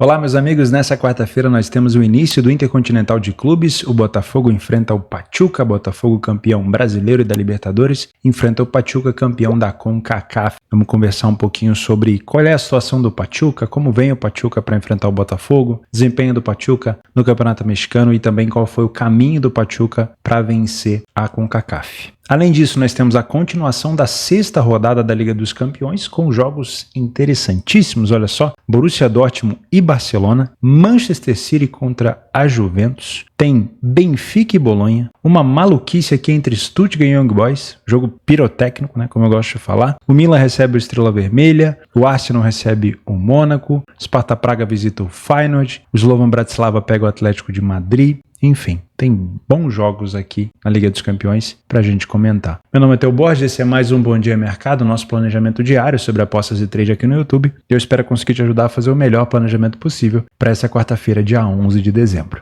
Olá, meus amigos. Nessa quarta-feira nós temos o início do Intercontinental de Clubes. O Botafogo enfrenta o Pachuca. Botafogo, campeão brasileiro e da Libertadores, enfrenta o Pachuca, campeão da CONCACAF. Vamos conversar um pouquinho sobre qual é a situação do Pachuca, como vem o Pachuca para enfrentar o Botafogo, desempenho do Pachuca no Campeonato Mexicano e também qual foi o caminho do Pachuca para vencer a CONCACAF. Além disso, nós temos a continuação da sexta rodada da Liga dos Campeões com jogos interessantíssimos, olha só, Borussia Dortmund e Barcelona, Manchester City contra a Juventus, tem Benfica e Bolonha, uma maluquice aqui entre Stuttgart e Young Boys, jogo pirotécnico, né, como eu gosto de falar, o Milan recebe o Estrela Vermelha, o Arsenal recebe o Mônaco, Sparta Praga visita o Feyenoord, o Slovan Bratislava pega o Atlético de Madrid. Enfim, tem bons jogos aqui na Liga dos Campeões pra gente comentar. Meu nome é Theo Borges, esse é mais um Bom Dia Mercado, nosso planejamento diário sobre apostas e trade aqui no YouTube. E eu espero conseguir te ajudar a fazer o melhor planejamento possível para essa quarta-feira, dia 11 de dezembro.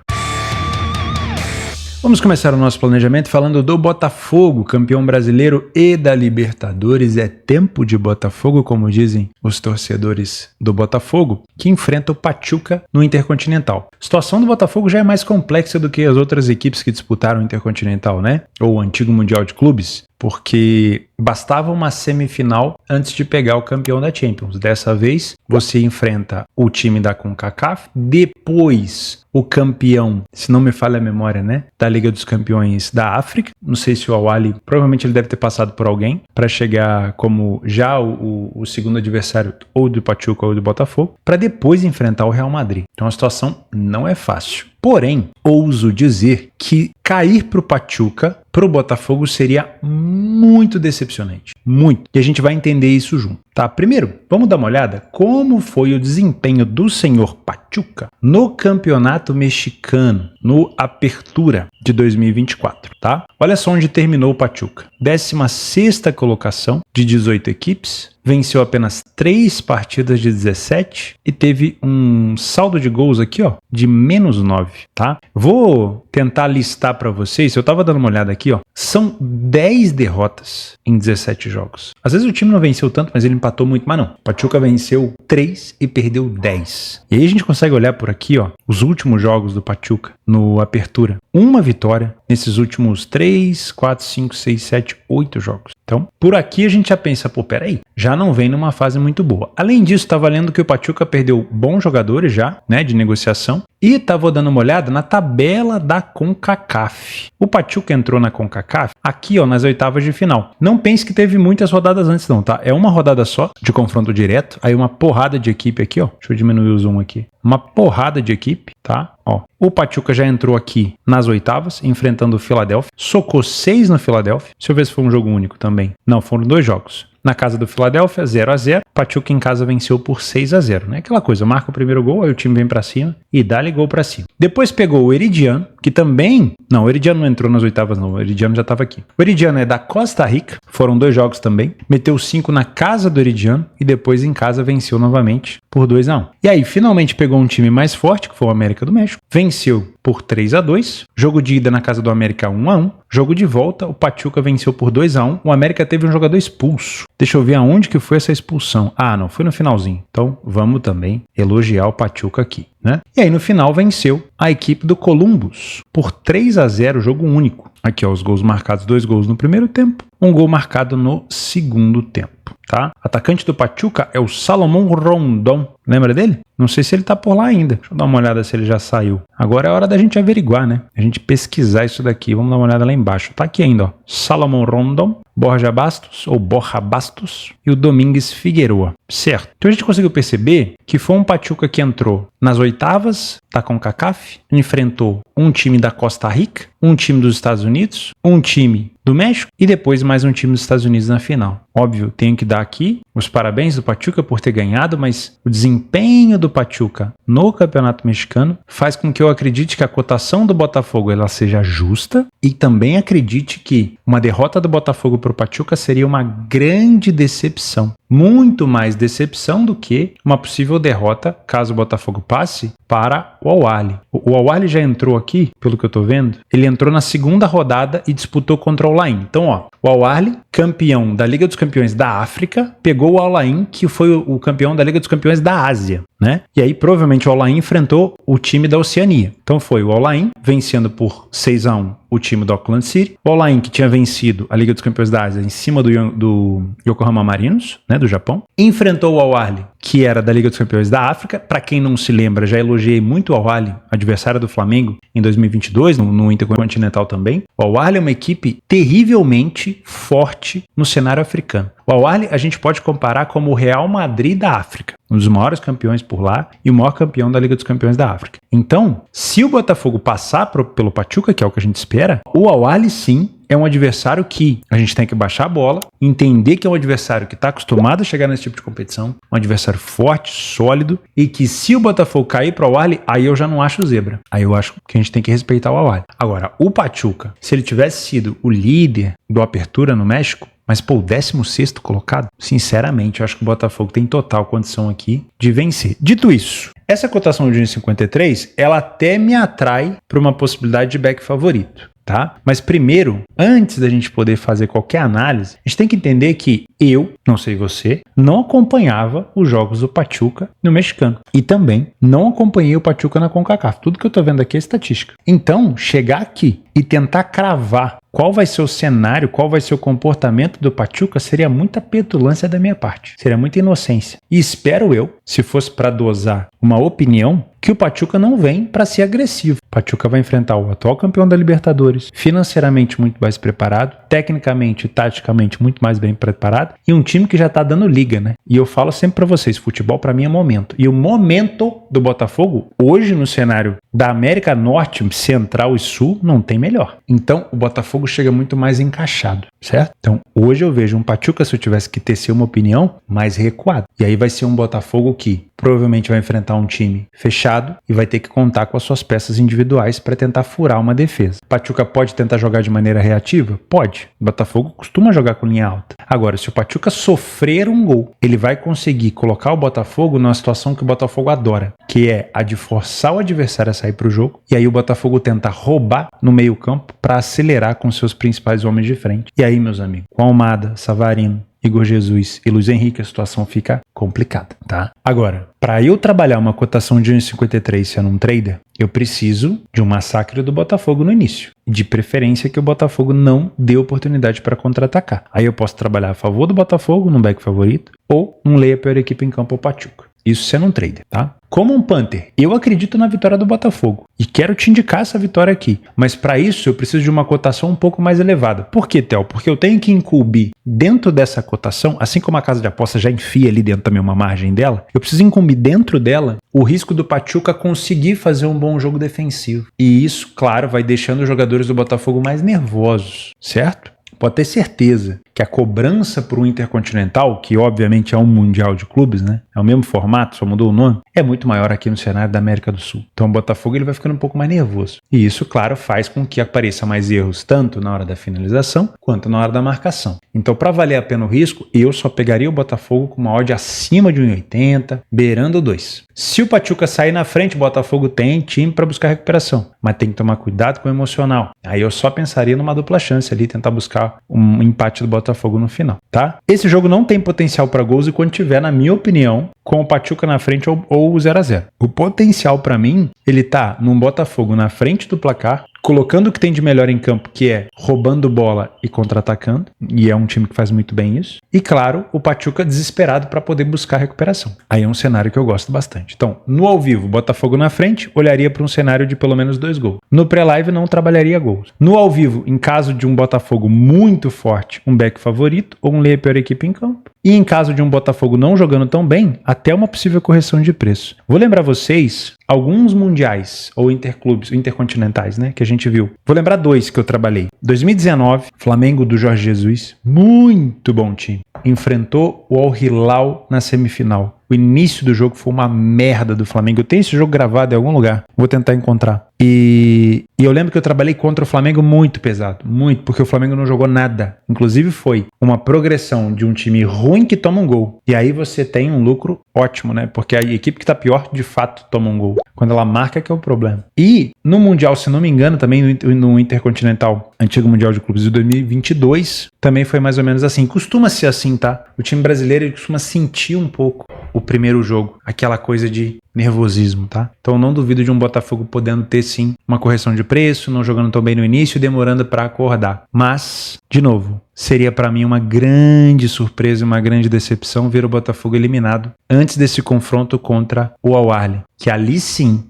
Vamos começar o nosso planejamento falando do Botafogo, campeão brasileiro e da Libertadores. É tempo de Botafogo, como dizem os torcedores do Botafogo, que enfrenta o Pachuca no Intercontinental. A situação do Botafogo já é mais complexa do que as outras equipes que disputaram o Intercontinental, né? Ou o antigo Mundial de Clubes, porque bastava uma semifinal antes de pegar o campeão da Champions. Dessa vez, você enfrenta o time da CONCACAF, depois o campeão, se não me falha a memória, né, da Liga dos Campeões da África. Não sei se o Al-Ahly, provavelmente ele deve ter passado por alguém para chegar como já o segundo adversário ou do Pachuca ou do Botafogo, para depois enfrentar o Real Madrid. Então a situação não é fácil. Porém, ouso dizer que cair para o Pachuca, para o Botafogo, seria muito decepcionante. Muito. E a gente vai entender isso junto, tá? Primeiro, vamos dar uma olhada como foi o desempenho do senhor Pachuca no Campeonato Mexicano, no Apertura de 2024, tá? Olha só onde terminou o Pachuca. 16ª colocação de 18 equipes. Venceu apenas 3 partidas de 17 e teve um saldo de gols aqui, ó, de -9, tá? Vou tentar listar para vocês, eu tava dando uma olhada aqui, ó, são 10 derrotas em 17 jogos. Às vezes o time não venceu tanto, mas ele empatou muito, mas não. O Pachuca venceu 3 e perdeu 10. E aí a gente consegue olhar por aqui, ó, os últimos jogos do Pachuca no Apertura. Uma vitória nesses últimos 3, 4, 5, 6, 7, 8 jogos. Então, por aqui a gente já pensa, pô, peraí, já não vem numa fase muito boa. Além disso, tá valendo que o Pachuca perdeu bons jogadores já, né, de negociação. E tava dando uma olhada na tabela da CONCACAF. O Pachuca entrou na CONCACAF aqui, ó, nas oitavas de final. Não pense que teve muitas rodadas antes não, tá? É uma rodada só de confronto direto, aí uma porrada de equipe aqui, ó. Deixa eu diminuir o zoom aqui. Uma porrada de equipe, tá? Ó, o Pachuca já entrou aqui nas oitavas, enfrentando o Philadelphia. Socou 6 no Philadelphia. Deixa eu ver se foi um jogo único também. Não, foram 2 jogos. Na casa do Philadelphia, 0-0. Pachuca em casa venceu por 6-0, né? Aquela coisa, marca o primeiro gol, aí o time vem pra cima e dá-lhe gol pra cima. Depois pegou o Herediano, que também... Não, o Herediano não entrou nas oitavas não, o Herediano já tava aqui. O Herediano é da Costa Rica, foram 2 jogos também. Meteu 5 na casa do Herediano e depois em casa venceu novamente por 2-1. E aí, finalmente pegou um time mais forte, que foi o América do México. Venceu por 3-2. Jogo de ida na casa do América 1-1. Jogo de volta, o Pachuca venceu por 2-1. O América teve um jogador expulso. Deixa eu ver aonde que foi essa expulsão. Ah, não, foi no finalzinho. Então, vamos também elogiar o Pachuca aqui, né? E aí, no final, venceu a equipe do Columbus por 3-0, jogo único. Aqui, ó, os gols marcados, 2 gols no primeiro tempo, 1 gol marcado no segundo tempo, tá? Atacante do Pachuca é o Salomón Rondón. Lembra dele? Não sei se ele tá por lá ainda. Deixa eu dar uma olhada se ele já saiu. Agora é hora da gente averiguar, né? A gente pesquisar isso daqui. Vamos dar uma olhada lá embaixo. Tá aqui ainda, ó. Salomón Rondón, Borja Bastos, ou Borja Bastos, e o Domingues Figueroa. Certo. Então a gente conseguiu perceber que foi um Pachuca que entrou nas oitavas da CONCACAF, enfrentou um time da Costa Rica, um time dos Estados Unidos, um time do México e depois mais um time dos Estados Unidos na final. Óbvio, tenho que dar aqui os parabéns do Pachuca por ter ganhado, mas o desempenho do Pachuca no Campeonato Mexicano faz com que eu acredite que a cotação do Botafogo ela seja justa e também acredite que uma derrota do Botafogo para o Pachuca seria uma grande decepção. Muito mais decepção do que uma possível derrota caso o Botafogo passe para o Al-Ahly. O Al-Ahly já entrou aqui, pelo que eu tô vendo, ele entrou na segunda rodada e disputou contra o Al-Ain. Então, ó, o Al-Ahly, campeão da Liga dos Campeões da África, pegou o Al-Ain, que foi o campeão da Liga dos Campeões da Ásia. né? E aí provavelmente o Al-Ain enfrentou o time da Oceania. Então foi o Al-Ain vencendo por 6-1 o time do Auckland City, o Al-Ain que tinha vencido a Liga dos Campeões da Ásia em cima do Yokohama Marinos, né, do Japão, enfrentou o Al-Ahly, que era da Liga dos Campeões da África. Para quem não se lembra, já elogiei muito o Al-Ahly, adversário do Flamengo, em 2022, no Intercontinental também. O Al-Ahly é uma equipe terrivelmente forte no cenário africano. O Al-Ahly a gente pode comparar como o Real Madrid da África, um dos maiores campeões por lá e o maior campeão da Liga dos Campeões da África. Então, se o Botafogo passar pelo Pachuca, que é o que a gente espera, o Al-Ahly sim é um adversário que a gente tem que baixar a bola, entender que é um adversário que está acostumado a chegar nesse tipo de competição, um adversário forte, sólido, e que se o Botafogo cair para o Al-Ahly, aí eu já não acho zebra. Aí eu acho que a gente tem que respeitar o Al-Ahly. Agora, o Pachuca, se ele tivesse sido o líder do Apertura no México, mas, pô, o 16º colocado, sinceramente, eu acho que o Botafogo tem total condição aqui de vencer. Dito isso, essa cotação de 1,53, ela até me atrai para uma possibilidade de back favorito, tá? Mas primeiro, antes da gente poder fazer qualquer análise, a gente tem que entender que eu, não sei você, não acompanhava os jogos do Pachuca no mexicano. E também não acompanhei o Pachuca na CONCACAF. Tudo que eu tô vendo aqui é estatística. Então, chegar aqui e tentar cravar qual vai ser o cenário, qual vai ser o comportamento do Pachuca, seria muita petulância da minha parte. Seria muita inocência. E espero eu, se fosse para dosar uma opinião, que o Pachuca não vem para ser agressivo. O Pachuca vai enfrentar o atual campeão da Libertadores, financeiramente muito mais preparado, tecnicamente e taticamente muito mais bem preparado, e um time que já tá dando liga, né? E eu falo sempre para vocês, futebol para mim é momento. E o momento do Botafogo, hoje no cenário da América Norte, Central e Sul, não tem melhor. Então, o Botafogo chega muito mais encaixado, certo? Então, hoje eu vejo um Pachuca, se eu tivesse que tecer uma opinião, mais recuado. E aí vai ser um Botafogo que provavelmente vai enfrentar um time fechado e vai ter que contar com as suas peças individuais para tentar furar uma defesa. Pachuca pode tentar jogar de maneira reativa? Pode. O Botafogo costuma jogar com linha alta. Agora, se o Pachuca sofrer um gol, ele vai conseguir colocar o Botafogo numa situação que o Botafogo adora, que é a de forçar o adversário a sair para o jogo, e aí o Botafogo tenta roubar no meio campo para acelerar com seus principais homens de frente. E aí, meus amigos, com Almada, Savarino, Igor Jesus e Luiz Henrique, a situação fica complicada, tá? Agora, para eu trabalhar uma cotação de 1,53 sendo um trader, eu preciso de um massacre do Botafogo no início. De preferência que o Botafogo não dê oportunidade para contra-atacar. Aí eu posso trabalhar a favor do Botafogo, num back favorito, ou um leia a pior equipe em campo, o Pachuca. Isso sendo um trader, tá? Como um Panther, eu acredito na vitória do Botafogo e quero te indicar essa vitória aqui. Mas para isso eu preciso de uma cotação um pouco mais elevada. Por quê, Theo? Porque eu tenho que incumbir dentro dessa cotação, assim como a casa de aposta já enfia ali dentro também uma margem dela, eu preciso incumbir dentro dela o risco do Pachuca conseguir fazer um bom jogo defensivo. E isso, claro, vai deixando os jogadores do Botafogo mais nervosos, certo? Pode ter certeza que a cobrança para o Intercontinental, que obviamente é um Mundial de Clubes, né? É o mesmo formato, só mudou o nome, é muito maior aqui no cenário da América do Sul. Então o Botafogo ele vai ficando um pouco mais nervoso. E isso, claro, faz com que apareça mais erros tanto na hora da finalização quanto na hora da marcação. Então, para valer a pena o risco, eu só pegaria o Botafogo com uma odd acima de 1,80, beirando 2. Se o Pachuca sair na frente, o Botafogo tem time para buscar recuperação, mas tem que tomar cuidado com o emocional. Aí eu só pensaria numa dupla chance ali, tentar buscar um empate do Botafogo no final, tá? Esse jogo não tem potencial para gols e quando tiver, na minha opinião, com o Pachuca na frente ou o 0-0. O potencial para mim, ele tá num Botafogo na frente do placar, colocando o que tem de melhor em campo, que é roubando bola e contra-atacando, e é um time que faz muito bem isso. E claro, o Pachuca desesperado para poder buscar recuperação. Aí é um cenário que eu gosto bastante. Então, no ao vivo, Botafogo na frente, olharia para um cenário de pelo menos 2 gols. No pré-live não trabalharia gols. No ao vivo, em caso de um Botafogo muito forte, um back favorito ou um leia pior equipe em campo. E em caso de um Botafogo não jogando tão bem, até uma possível correção de preço. Vou lembrar vocês alguns mundiais ou interclubes, intercontinentais, né, que a gente viu. Vou lembrar 2 que eu trabalhei. 2019, Flamengo do Jorge Jesus, muito bom time. Enfrentou o Al Hilal na semifinal. O início do jogo foi uma merda do Flamengo. Eu tenho esse jogo gravado em algum lugar. Vou tentar encontrar. E eu lembro que eu trabalhei contra o Flamengo muito pesado. Muito, porque o Flamengo não jogou nada. Inclusive foi uma progressão de um time ruim que toma um gol. E aí você tem um lucro ótimo, né? Porque a equipe que tá pior, de fato, toma um gol. Quando ela marca que é o problema. E no Mundial, se não me engano, também no Intercontinental, antigo Mundial de Clubes de 2022, também foi mais ou menos assim. Costuma ser assim, tá? O time brasileiro ele costuma sentir um pouco o primeiro jogo, aquela coisa de nervosismo, tá? Então não duvido de um Botafogo podendo ter sim uma correção de preço, não jogando tão bem no início, demorando para acordar. Mas, de novo, seria para mim uma grande surpresa, uma grande decepção ver o Botafogo eliminado antes desse confronto contra o Al-Ahly, que ali sim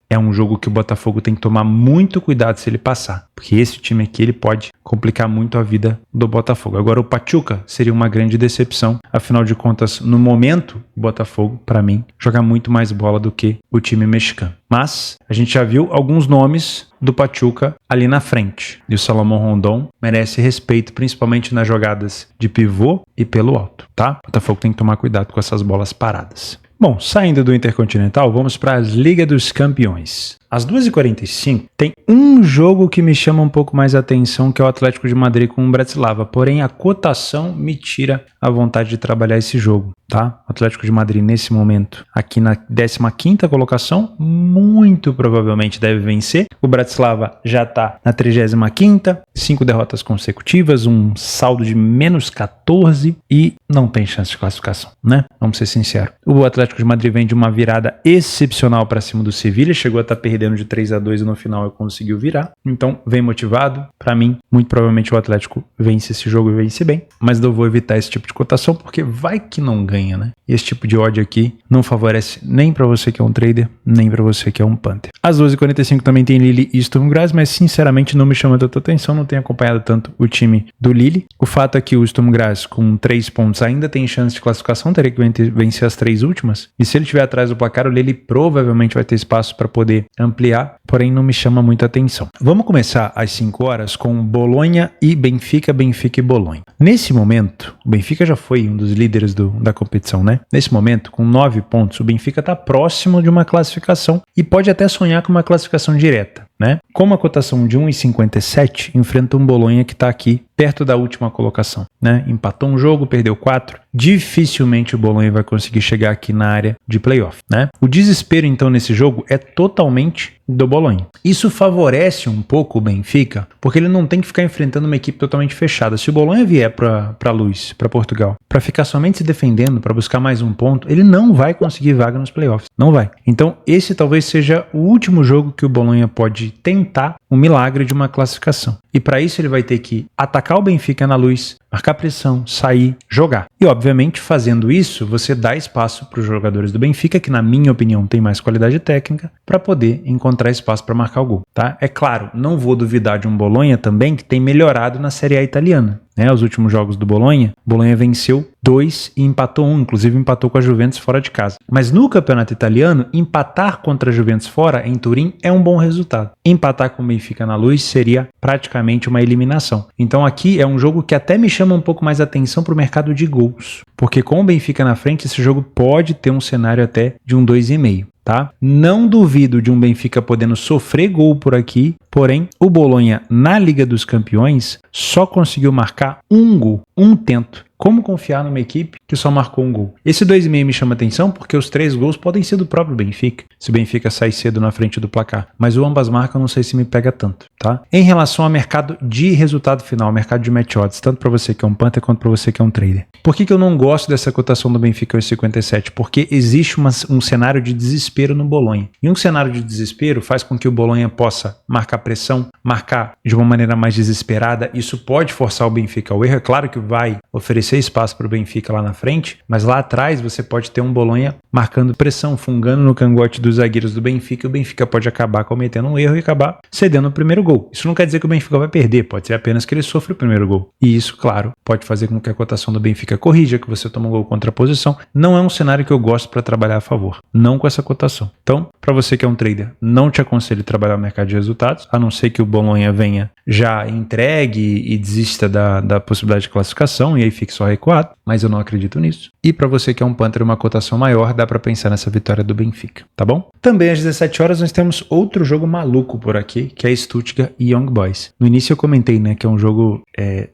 é um jogo que o Botafogo tem que tomar muito cuidado se ele passar, porque esse time aqui ele pode complicar muito a vida do Botafogo. Agora o Pachuca seria uma grande decepção, afinal de contas, no momento, o Botafogo, para mim, joga muito mais bola do que o time mexicano. Mas a gente já viu alguns nomes do Pachuca ali na frente. E o Salomão Rondon merece respeito, principalmente nas jogadas de pivô e pelo alto, tá? O Botafogo tem que tomar cuidado com essas bolas paradas. Bom, saindo do Intercontinental, vamos para as Liga dos Campeões. Às 2h45, tem um jogo que me chama um pouco mais a atenção, que é o Atlético de Madrid com o Bratislava. Porém, a cotação me tira a vontade de trabalhar esse jogo, tá? O Atlético de Madrid, nesse momento, aqui na 15ª colocação, muito provavelmente deve vencer. O Bratislava já está na 35ª, 5 derrotas consecutivas, um saldo de menos 14 e não tem chance de classificação, né? Vamos ser sinceros. O Atlético de Madrid vem de uma virada excepcional para cima do Sevilha, chegou a estar perdendo de 3-2 e no final conseguiu virar. Então, vem motivado. Para mim, muito provavelmente o Atlético vence esse jogo e vence bem. Mas eu vou evitar esse tipo de cotação porque vai que não ganha, né? E esse tipo de odd aqui não favorece nem para você que é um trader, nem para você que é um punter. Às 12h45 também tem Lille e Sturm Graz, mas sinceramente não me chama tanta atenção, não tenho acompanhado tanto o time do Lille. O fato é que o Sturm Graz com 3 pontos ainda tem chance de classificação, teria que vencer as 3 últimas. E se ele estiver atrás do placar, o Lille provavelmente vai ter espaço para poder ampliar, porém não me chama muita atenção. Vamos começar às 5 horas com Bolonha e Benfica, Benfica e Bolonha. Nesse momento, o Benfica já foi um dos líderes da competição, né? Nesse momento, com 9 pontos, o Benfica está próximo de uma classificação e pode até sonhar com uma classificação direta, né? Com uma cotação de 1,57, enfrenta um Bolonha que está aqui perto da última colocação, né? Empatou um jogo, perdeu 4. Dificilmente o Bolonha vai conseguir chegar aqui na área de playoff, né? O desespero, então, nesse jogo é totalmente do Bolonha. Isso favorece um pouco o Benfica, porque ele não tem que ficar enfrentando uma equipe totalmente fechada. Se o Bolonha vier para Luz, para Portugal, para ficar somente se defendendo, para buscar mais um ponto, ele não vai conseguir vaga nos playoffs. Não vai. Então, esse talvez seja o último jogo que o Bolonha pode tentar um milagre de uma classificação. E para isso ele vai ter que atacar o Benfica na Luz, marcar pressão, sair, jogar. E obviamente fazendo isso, você dá espaço para os jogadores do Benfica, que na minha opinião tem mais qualidade técnica, para poder encontrar espaço para marcar o gol, tá? É claro, não vou duvidar de um Bolonha também que tem melhorado na Série A italiana, né? Os últimos jogos do Bolonha venceu 2 e empatou 1, inclusive empatou com a Juventus fora de casa. Mas no campeonato italiano, empatar contra a Juventus fora, em Turim, é um bom resultado. Empatar com o Benfica na Luz seria praticamente uma eliminação. Então aqui é um jogo que até me chama um pouco mais atenção para o mercado de gols, porque com o Benfica na frente, esse jogo pode ter um cenário até de um 2,5. Tá? Não duvido de um Benfica podendo sofrer gol por aqui, porém o Bolonha na Liga dos Campeões só conseguiu marcar um gol, um tento. Como confiar numa equipe que só marcou um gol? Esse 2,5 me chama atenção porque os 3 gols podem ser do próprio Benfica, se o Benfica sai cedo na frente do placar. Mas o ambas marcas eu não sei se me pega tanto, tá? Em relação ao mercado de resultado final, mercado de match odds, tanto para você que é um punter quanto para você que é um trader. Por que eu não gosto dessa cotação do Benfica 1,57? Porque existe um cenário de desespero no Bolonha. E um cenário de desespero faz com que o Bolonha possa marcar pressão, marcar de uma maneira mais desesperada. Isso pode forçar o Benfica ao erro. É claro que vai oferecer espaço para o Benfica lá na frente, mas lá atrás você pode ter um Bolonha marcando pressão, fungando no cangote dos zagueiros do Benfica, e o Benfica pode acabar cometendo um erro e acabar cedendo o primeiro gol. Isso não quer dizer que o Benfica vai perder, pode ser apenas que ele sofre o primeiro gol. E isso, claro, pode fazer com que a cotação do Benfica corrija, que você toma um gol contra a posição. Não é um cenário que eu gosto para trabalhar a favor, não com essa cotação. Então, para você que é um trader, não te aconselho trabalhar no mercado de resultados, a não ser que o Bolonha venha já entregue e desista da possibilidade de classificação, e aí fique só recuado, mas eu não acredito nisso. E para você que é um punter, uma cotação maior, dá para pensar nessa vitória do Benfica, tá bom? Também às 17 horas nós temos outro jogo maluco por aqui, que é Stuttgart e Young Boys. No início eu comentei, né, que é um jogo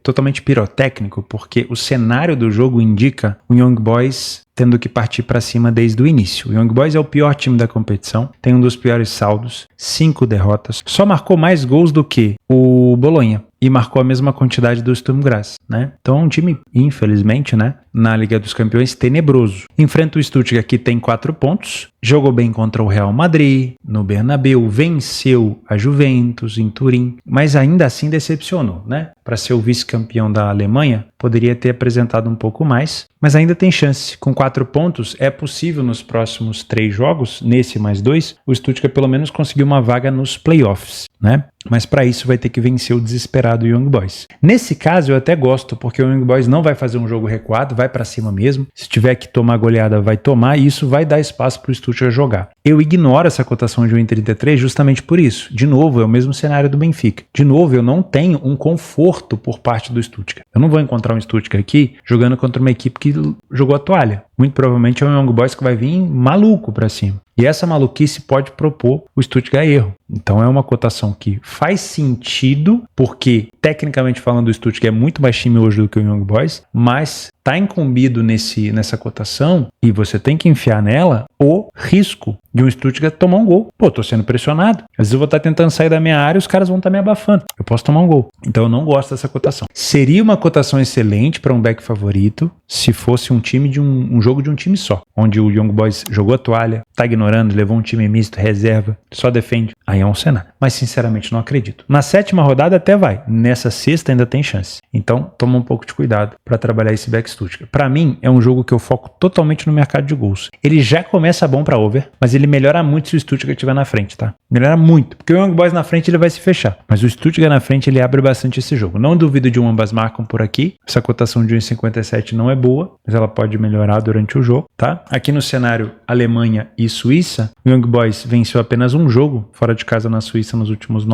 totalmente pirotécnico, porque o cenário do jogo indica o Young Boys tendo que partir para cima desde o início. O Young Boys é o pior time da competição, tem um dos piores saldos, 5 derrotas, só marcou mais gols do que o Bolonha e marcou a mesma quantidade do Sturm Graz, né? Então é um time, infelizmente, né, na Liga dos Campeões, tenebroso. Enfrenta o Stuttgart, que tem 4 pontos, jogou bem contra o Real Madrid, no Bernabéu, venceu a Juventus em Turim, mas ainda assim decepcionou, né? Para ser o vice-campeão da Alemanha, poderia ter apresentado um pouco mais, mas ainda tem chance. Com 4 pontos, é possível nos próximos 3 jogos, nesse mais 2, o Stuttgart pelo menos conseguir uma vaga nos playoffs, né? Mas para isso vai ter que vencer o desesperado Young Boys. Nesse caso eu até gosto, porque o Young Boys não vai fazer um jogo recuado, vai para cima mesmo. Se tiver que tomar goleada, vai tomar, e isso vai dar espaço para o Stuttgart jogar. Eu ignoro essa cotação de 1,33 justamente por isso. De novo, é o mesmo cenário do Benfica. De novo, eu não tenho um conforto por parte do Stuttgart. Eu não vou encontrar um Stuttgart aqui jogando contra uma equipe que jogou a toalha. Muito provavelmente é um Young Boys que vai vir maluco para cima. E essa maluquice pode propor o Stuttgart a erro. Então é uma cotação que faz sentido, porque tecnicamente falando o Stuttgart é muito mais time hoje do que o Young Boys, mas está incumbido nessa cotação e você tem que enfiar nela o risco de um Stuttgart tomar um gol. Pô, tô sendo pressionado. Às vezes eu vou estar tentando sair da minha área e os caras vão estar me abafando. Eu posso tomar um gol. Então eu não gosto dessa cotação. Seria uma cotação excelente para um back favorito se fosse um time de um jogo de um time só, onde o Young Boys jogou a toalha, tá ignorando, levou um time misto, reserva, só defende. Aí é um cenário. Mas sinceramente não acredito. Na 7ª rodada até vai. Nessa 6ª ainda tem chance. Então toma um pouco de cuidado para trabalhar esse back Stuttgart. Para mim é um jogo que eu foco totalmente no mercado de gols. Ele já começa bom para over, mas ele melhora muito se o Stuttgart estiver na frente, tá? Melhora muito, porque o Young Boys na frente ele vai se fechar, mas o Stuttgart na frente ele abre bastante esse jogo. Não duvido de ambas marcam por aqui. Essa cotação de 1,57 não é boa, mas ela pode melhorar durante o jogo, tá? Aqui no cenário Alemanha e Suíça, o Young Boys venceu apenas um jogo fora de casa na Suíça nos últimos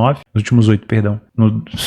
8, perdão.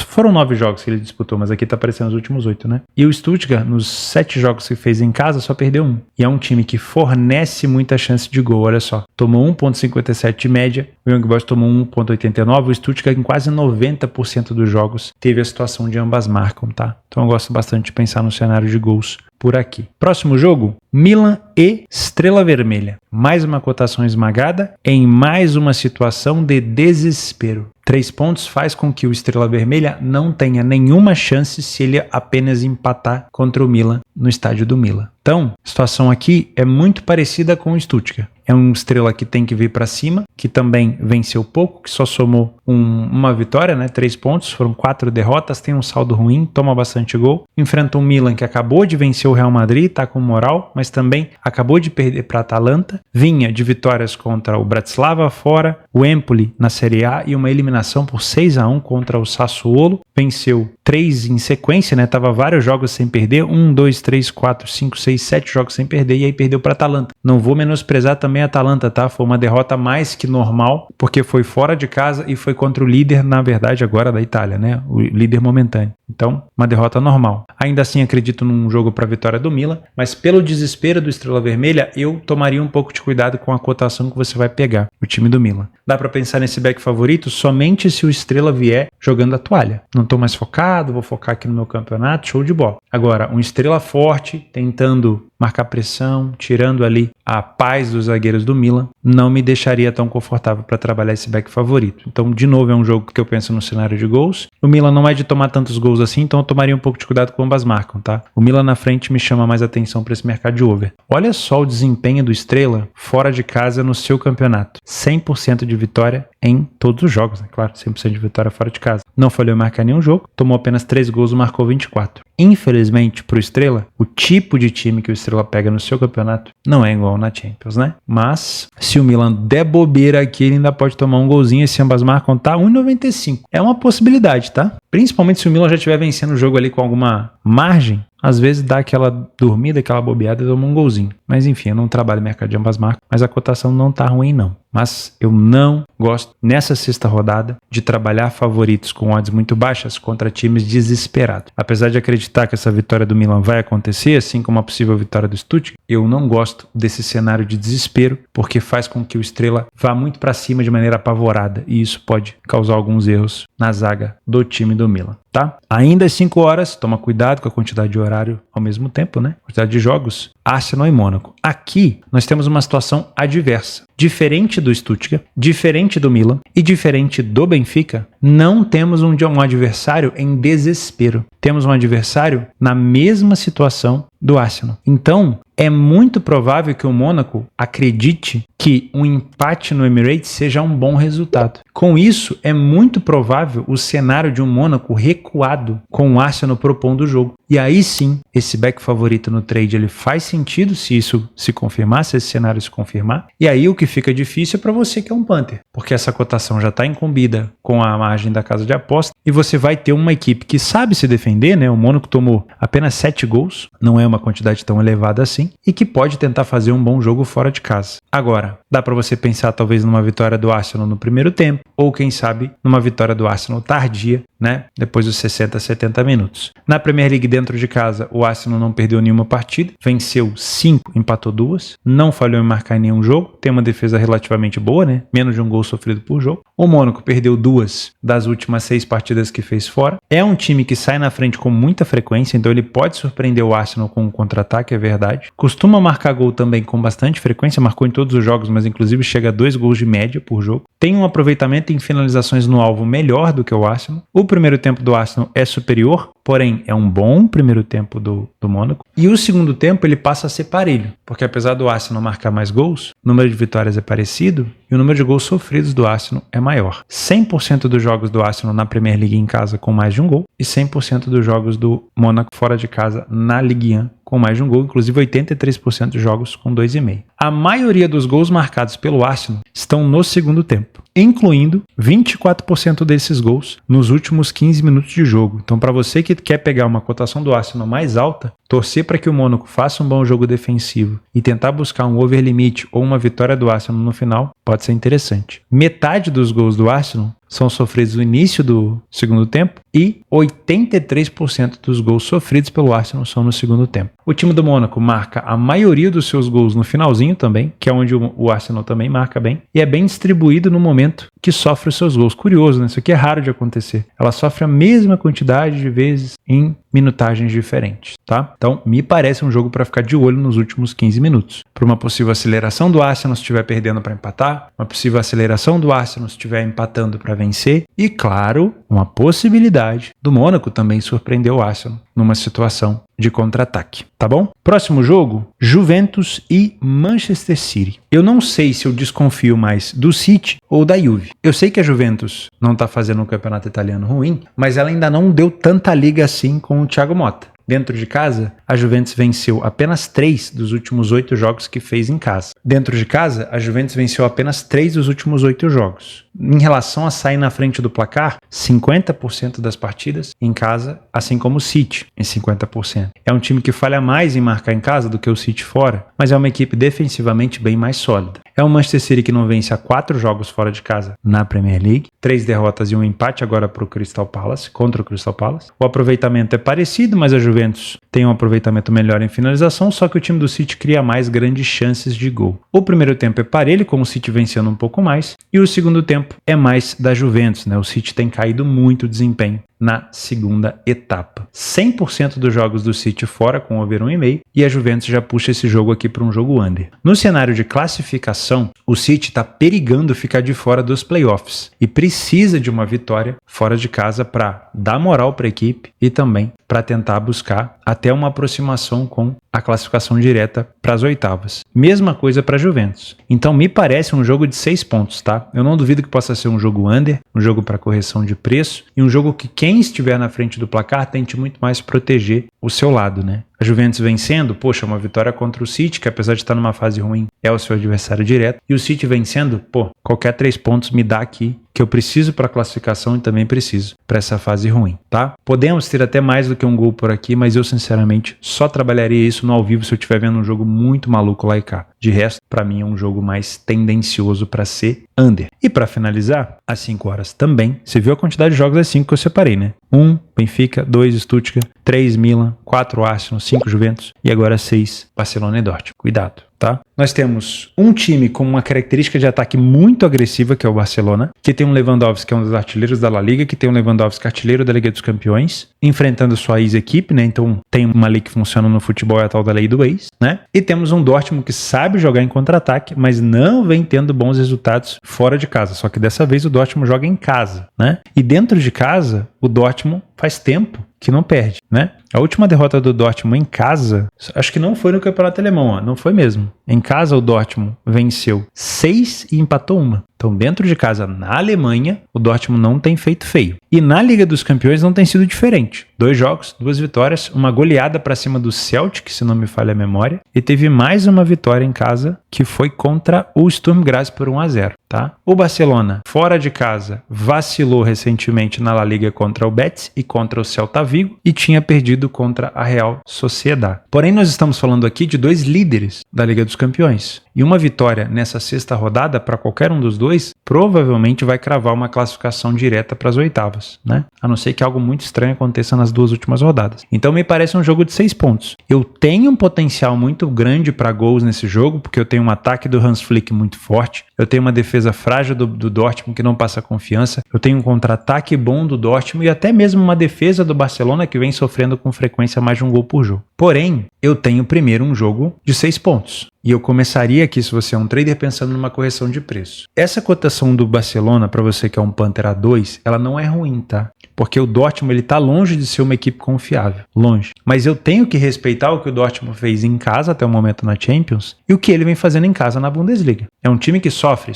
Foram 9 jogos que ele disputou, mas aqui tá aparecendo os últimos 8, né? E o Stuttgart, nos 7 jogos que fez em casa, só perdeu 1. E é um time que fornece muita chance de gol, olha só. Tomou 1,57 de média, o Young Boys tomou 1,89, o Stuttgart em quase 90% dos jogos teve a situação de ambas marcam, tá? Então eu gosto bastante de pensar no cenário de gols por aqui. Próximo jogo, Milan e Estrela Vermelha. Mais uma cotação esmagada em mais uma situação de desespero. 3 pontos faz com que o Estrela Vermelha não tenha nenhuma chance se ele apenas empatar contra o Milan no estádio do Milan. Então, a situação aqui é muito parecida com o Stuttgart. É um Estrela que tem que vir para cima, que também venceu pouco, que só somou uma vitória, né? 3 pontos, foram 4 derrotas, tem um saldo ruim, toma bastante gol. Enfrenta um Milan que acabou de vencer o Real Madrid, tá com moral, mas também acabou de perder para a Atalanta. Vinha de vitórias contra o Bratislava fora, o Empoli na Série A e uma eliminação por 6-1 contra o Sassuolo. Venceu 3 em sequência, né? Tava vários jogos sem perder, 1, 2, 3, 4, 5, 6, 7 jogos sem perder e aí perdeu para a Atalanta. Não vou menosprezar também a Atalanta, tá? Foi uma derrota mais que normal, porque foi fora de casa e foi contra o líder, na verdade, agora da Itália, né? O líder momentâneo. Então, uma derrota normal. Ainda assim, acredito num jogo para a vitória do Milan, mas pelo desespero do Estrela Vermelha, eu tomaria um pouco de cuidado com a cotação que você vai pegar, o time do Milan. Dá para pensar nesse back favorito somente se o Estrela vier jogando a toalha. Não estou mais focado, vou focar aqui no meu campeonato, show de bola. Agora, um Estrela forte, tentando marcar pressão, tirando ali a paz dos zagueiros do Milan, não me deixaria tão confortável para trabalhar esse back favorito. Então, de novo, é um jogo que eu penso no cenário de gols. O Milan não é de tomar tantos gols assim, então eu tomaria um pouco de cuidado com ambas marcam, tá? O Milan na frente me chama mais atenção para esse mercado de over. Olha só o desempenho do Estrela fora de casa no seu campeonato. 100% de vitória em todos os jogos, né? Claro, 100% de vitória fora de casa. Não falhou em marcar nenhum jogo, tomou apenas 3 gols e marcou 24. Infelizmente, pro Estrela, o tipo de time que o Estrela pega no seu campeonato não é igual na Champions, né? Mas, se o Milan der bobeira aqui, ele ainda pode tomar um golzinho e se ambas marcam, tá? 1,95. É uma possibilidade, tá? Principalmente se o Milan já estiver vencendo o jogo ali com alguma margem, às vezes dá aquela dormida, aquela bobeada e toma um golzinho. Mas enfim, eu não trabalho mercado de ambas marcas, mas a cotação não tá ruim não. mas eu não gosto, nessa sexta rodada, de trabalhar favoritos com odds muito baixas contra times desesperados. Apesar de acreditar que essa vitória do Milan vai acontecer, assim como a possível vitória do Stuttgart, eu não gosto desse cenário de desespero, porque faz com que o Estrela vá muito para cima de maneira apavorada, e isso pode causar alguns erros na zaga do time do Milan, tá? Ainda às 5 horas, toma cuidado com a quantidade de horário ao mesmo tempo, né? Quantidade de jogos, Arsenal e Mônaco. Aqui, nós temos uma situação adversa. Diferente do Stuttgart, diferente do Milan e diferente do Benfica, não temos um adversário em desespero. Temos um adversário na mesma situação do Arsenal. Então, é muito provável que o Mônaco acredite que um empate no Emirates seja um bom resultado. Com isso, é muito provável o cenário de um Mônaco recuado com o Arsenal propondo o jogo. E aí sim, esse back favorito no trade ele faz sentido se isso se confirmar, se esse cenário se confirmar. E aí o que fica difícil é para você que é um punter, porque essa cotação já está incumbida com a margem da casa de aposta e você vai ter uma equipe que sabe se defender, né? O Mônaco tomou apenas 7 gols, não é uma quantidade tão elevada assim, e que pode tentar fazer um bom jogo fora de casa. Agora, dá para você pensar talvez numa vitória do Arsenal no primeiro tempo, ou quem sabe numa vitória do Arsenal tardia, né? Depois dos 60, 70 minutos. Na Premier League dentro de casa, o Arsenal não perdeu nenhuma partida, venceu 5, empatou 2, não falhou em marcar em nenhum jogo, tem uma defesa relativamente boa, né? Menos de um gol sofrido por jogo. O Mônaco perdeu 2 das últimas 6 partidas que fez fora. É um time que sai na frente com muita frequência, então ele pode surpreender o Arsenal com um contra-ataque, é verdade. Costuma marcar gol também com bastante frequência, marcou em todos os jogos, mas inclusive chega a 2 gols de média por jogo. Tem um aproveitamento em finalizações no alvo melhor do que o Arsenal. O primeiro tempo do Arsenal é superior, porém é um bom primeiro tempo do Mônaco. E o segundo tempo ele passa a ser parelho, porque apesar do Arsenal marcar mais gols, o número de vitórias é parecido e o número de gols sofridos do Arsenal é maior. 100% dos jogos do Arsenal na Premier League em casa com mais de um gol e 100% dos jogos do Mônaco fora de casa na Ligue 1 com mais de um gol, inclusive 83% dos jogos com 2,5. A maioria dos gols marcados pelo Arsenal estão no segundo tempo, incluindo 24% desses gols nos últimos 15 minutos de jogo. Então, para você que quer pegar uma cotação do Arsenal mais alta, torcer para que o Mônaco faça um bom jogo defensivo e tentar buscar um over limit ou uma vitória do Arsenal no final pode ser interessante. Metade dos gols do Arsenal são sofridos no início do segundo tempo e 83% dos gols sofridos pelo Arsenal são no segundo tempo. O time do Mônaco marca a maioria dos seus gols no finalzinho também, que é onde o Arsenal também marca bem, e é bem distribuído no momento que sofre os seus gols. Curioso, né? Isso aqui é raro de acontecer. Ela sofre a mesma quantidade de vezes em minutagens diferentes, tá? Então, me parece um jogo para ficar de olho nos últimos 15 minutos. Para uma possível aceleração do Arsenal se estiver perdendo para empatar, uma possível aceleração do Arsenal se estiver empatando para vencer e, claro, uma possibilidade do Mônaco também surpreender o Arsenal numa situação de contra-ataque, tá bom? Próximo jogo, Juventus e Manchester City. Eu não sei se eu desconfio mais do City ou da Juve. Eu sei que a Juventus não tá fazendo um campeonato italiano ruim, mas ela ainda não deu tanta liga assim com o Thiago Motta. Dentro de casa, a Juventus venceu apenas 3 dos últimos 8 jogos que fez em casa. Dentro de casa, a Juventus venceu apenas 3 dos últimos 8 jogos. Em relação a sair na frente do placar, 50% das partidas em casa, assim como o City, em 50%. É um time que falha mais em marcar em casa do que o City fora, mas é uma equipe defensivamente bem mais sólida. É um Manchester City que não vence há 4 jogos fora de casa na Premier League, 3 derrotas e um empate agora para o Crystal Palace, contra o Crystal Palace. O aproveitamento é parecido, mas a Juventus tem um aproveitamento melhor em finalização, só que o time do City cria mais grandes chances de gol. O primeiro tempo é parelho, com o City vencendo um pouco mais, e o segundo tempo é mais da Juventus, né? O City tem caído muito o desempenho na segunda etapa. 100% dos jogos do City fora com over 1,5 e a Juventus já puxa esse jogo aqui para um jogo under. No cenário de classificação, o City está perigando ficar de fora dos playoffs e precisa de uma vitória fora de casa para dar moral para a equipe e também para tentar buscar até uma aproximação com a classificação direta para as oitavas. Mesma coisa para a Juventus. Então me parece um jogo de 6 pontos, tá? Eu não duvido que possa ser um jogo under, um jogo para correção de preço e um jogo que quem estiver na frente do placar tente muito mais proteger o seu lado, né? A Juventus vencendo, poxa, uma vitória contra o City, que apesar de estar numa fase ruim, é o seu adversário direto. E o City vencendo, qualquer 3 pontos me dá aqui, que eu preciso para a classificação e também preciso para essa fase ruim, tá? Podemos ter até mais do que um gol por aqui, mas eu sinceramente só trabalharia isso no ao vivo se eu estiver vendo um jogo muito maluco lá e cá. De resto, para mim é um jogo mais tendencioso para ser under. E para finalizar, às 5 horas também, você viu a quantidade de jogos às 5 que eu separei, né? 1, Benfica, 2, Stuttgart, 3, Milan, 4, Arsenal, 5, Juventus e agora 6, Barcelona e Dortmund. Cuidado, tá? Nós temos um time com uma característica de ataque muito agressiva, que é o Barcelona, que tem um Lewandowski, que é um dos artilheiros da La Liga, que tem um Lewandowski artilheiro da Liga dos Campeões, enfrentando sua ex-equipe, né? Então tem uma lei que funciona no futebol, é a tal da lei do ex, né? E temos um Dortmund que sabe jogar em contra-ataque, mas não vem tendo bons resultados fora de casa. Só que dessa vez o Dortmund joga em casa, né? E dentro de casa, o Dortmund faz tempo que não perde, né? A última derrota do Dortmund em casa, acho que não foi no Campeonato Alemão, não foi mesmo. Em casa o Dortmund venceu 6 e empatou 1. Então dentro de casa, na Alemanha, o Dortmund não tem feito feio. E na Liga dos Campeões não tem sido diferente. 2 jogos, 2 vitórias, uma goleada para cima do Celtic, se não me falha a memória, e teve mais uma vitória em casa, que foi contra o Sturm Graz por 1-0, tá? O Barcelona, fora de casa, vacilou recentemente na La Liga contra o Betis e contra o Celta Vigo e tinha perdido contra a Real Sociedad. Porém, nós estamos falando aqui de 2 líderes da Liga dos Campeões. E uma vitória nessa 6ª rodada para qualquer um dos dois provavelmente vai cravar uma classificação direta para as oitavas, né? A não ser que algo muito estranho aconteça nas 2 últimas rodadas. Então me parece um jogo de 6 pontos. Eu tenho um potencial muito grande para gols nesse jogo, porque eu tenho um ataque do Hans Flick muito forte, eu tenho uma defesa frágil do Dortmund que não passa confiança, eu tenho um contra-ataque bom do Dortmund e até mesmo uma defesa do Barcelona que vem sofrendo com frequência mais de um gol por jogo. Porém, eu tenho primeiro um jogo de 6 pontos. E eu começaria aqui, se você é um trader, pensando numa correção de preço. Essa cotação do Barcelona, para você que é um Panther A2, ela não é ruim, tá? Porque o Dortmund, ele tá longe de ser uma equipe confiável. Longe. Mas eu tenho que respeitar o que o Dortmund fez em casa até o momento na Champions e o que ele vem fazendo em casa na Bundesliga. É um time que sofre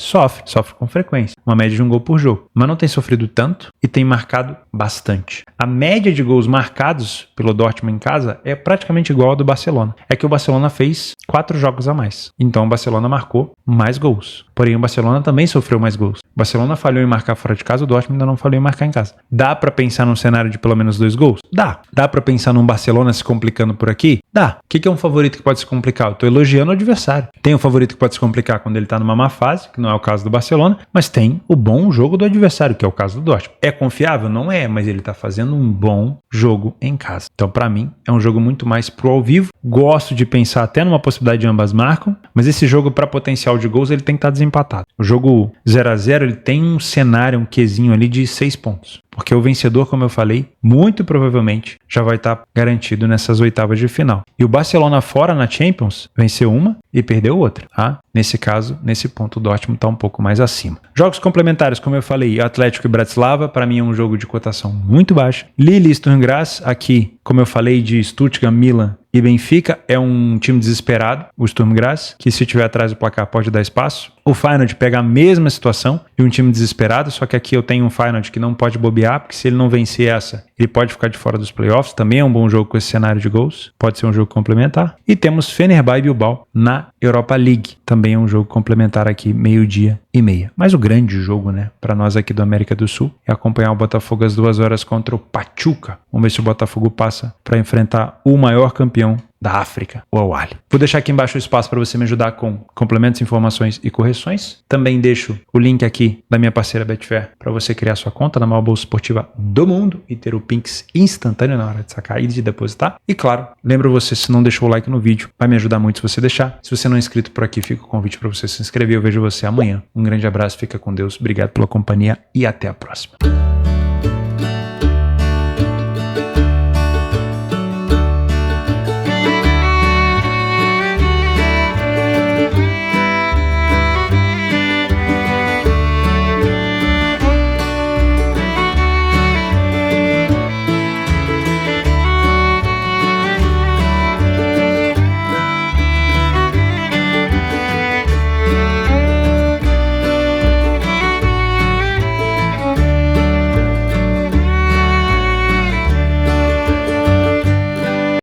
com frequência. Uma média de um gol por jogo. Mas não tem sofrido tanto e tem marcado bastante. A média de gols marcados pelo Dortmund em casa é praticamente igual ao do Barcelona. É que o Barcelona fez 4 jogos a mais. Então o Barcelona marcou mais gols. Porém o Barcelona também sofreu mais gols. O Barcelona falhou em marcar fora de casa, o Dortmund ainda não falhou em marcar em casa. Dá pra pensar num cenário de pelo menos 2 gols? Dá. Dá pra pensar num Barcelona se complicando por aqui? Dá. O que é um favorito que pode se complicar? Eu tô elogiando o adversário. Tem um favorito que pode se complicar quando ele tá numa má fase, que não é o caso do Barcelona, mas tem o bom jogo do adversário, que é o caso do Dortmund. É confiável? Não é, mas ele tá fazendo um bom jogo em casa. Então pra mim é um jogo muito mais pro ao vivo. Gosto de pensar até numa possibilidade de ambas marcam, mas esse jogo para potencial de gols ele tem que estar desempatado. O jogo 0-0 ele tem um cenário, um quezinho ali de 6 pontos. Porque o vencedor, como eu falei, muito provavelmente já vai estar garantido nessas oitavas de final. E o Barcelona fora na Champions venceu uma e perdeu outra, tá? Nesse caso, nesse ponto, o Dortmund está um pouco mais acima. Jogos complementares, como eu falei, Atlético e Bratislava, para mim é um jogo de cotação muito baixa. Lille e Sturm Graz, aqui, como eu falei, de Stuttgart, Milan e Benfica, é um time desesperado, o Sturm Graz, que se estiver atrás do placar pode dar espaço. O Feyenoord pega a mesma situação de um time desesperado, só que aqui eu tenho um Feyenoord que não pode bobear, porque se ele não vencer essa, ele pode ficar de fora dos playoffs. Também é um bom jogo com esse cenário de gols, pode ser um jogo complementar. E temos Fenerbahçe e Bilbao na Europa League, também é um jogo complementar aqui, 12h30. Mas o grande jogo, né, para nós aqui do América do Sul, é acompanhar o Botafogo às 2 horas contra o Pachuca. Vamos ver se o Botafogo passa para enfrentar o maior campeão da África, o Al Ahly. Vou deixar aqui embaixo o espaço para você me ajudar com complementos, informações e correções. Também deixo o link aqui da minha parceira Betfair para você criar sua conta na maior bolsa esportiva do mundo e ter o Pix instantâneo na hora de sacar e de depositar. E claro, lembro você, se não deixou o like no vídeo, vai me ajudar muito se você deixar. Se você não é inscrito por aqui, fica o convite para você se inscrever. Eu vejo você amanhã. Um grande abraço, fica com Deus. Obrigado pela companhia e até a próxima.